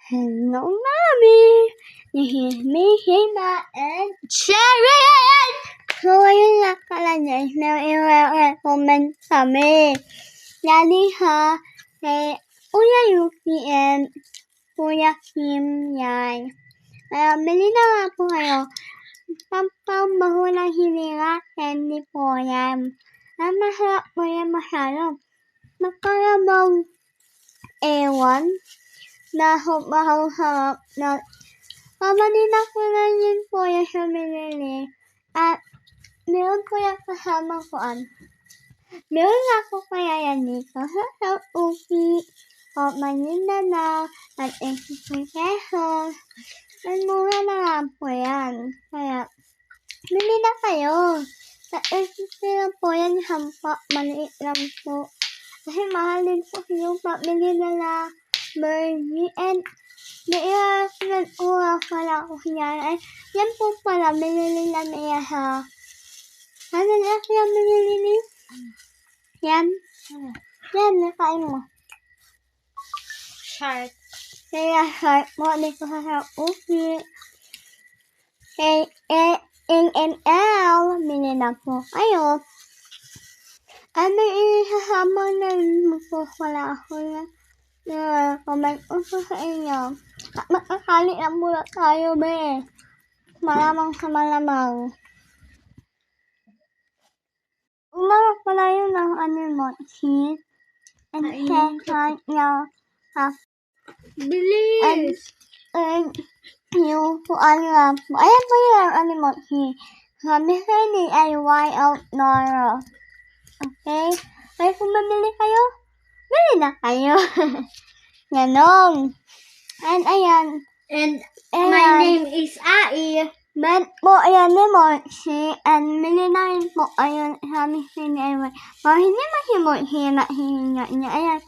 Hello, Mommy! This is me, Hima, and Sharon! So, ayun nga pala guys, may i-recommend kami. Lali ha, kay Kuya Yuki and Kuya Kim yan. Bili na nga po kayo. Pampambaho ng hininga, candy po yan. Masarap po yan masyado. Magkarabang ewan. Mahal-harap na pamanina ko na yun po yung sa binili. At meron po yung kasama koan. Meron nga po kaya yan dito sa South Uki. O manina na at 85 pesos. At mura na nga po yan. Kaya bili na kayo. Sa 85 po yan hampa. Maliit lang po. Kasi mahal din po yung pabili nila. Burgie and naiyakan ura pala ko yan. Ay, yan po pala, binili na niya ha. Ano na siya binili ni? Yan. Yan, nakain mo. Shark. Kaya shark mo, dito sa upi. KNL, bili na po kayo. Ano isasama na mo po pala ako na comment ko sa inyo. Makakali na mula tayo, be. Malamang sa malamang. Umarap pala yun ng cheese. And second, Bilis! and yung kuan nga po. Ayan po yung cheese. Sabi sa DIY out Nora. Okay? Kaya kung mamili kayo, bili na kayo. Ganon. And ayan. And my name is Ai. Ben po, ayan ni Mochi. And bili na rin po, ayan, sabi sa DIY. Pero hindi Mochi na hihinga niya. Ayan.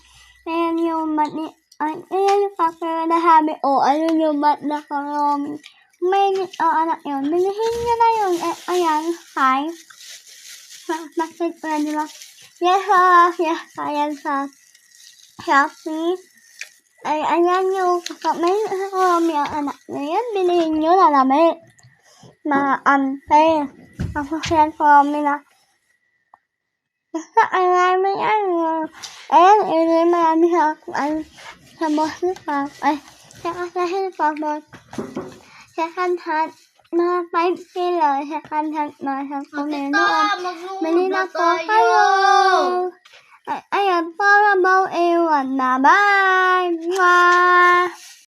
Ayan yung mat ni, ayan yung kakara na sabi, ayun yung mat na karami. May anak yun. Bilihin niya na yun. Ayan, hi. Bakit pa, di ba? Yes, ayan sa Shopee. Ay, ayan yung may karami ang anak niya. Yan, bilihin nyo na namin. Maante. Tapos yan, karami na. Basta, marami yan. Ayan, yun marami sa sa musika. Ay, sa helpabot. Second hand. Mga 5 kilo. Second hand. Mga 10 noon. Bili na po kayo. Ayan, para baw ewan na. Bye! Mwah!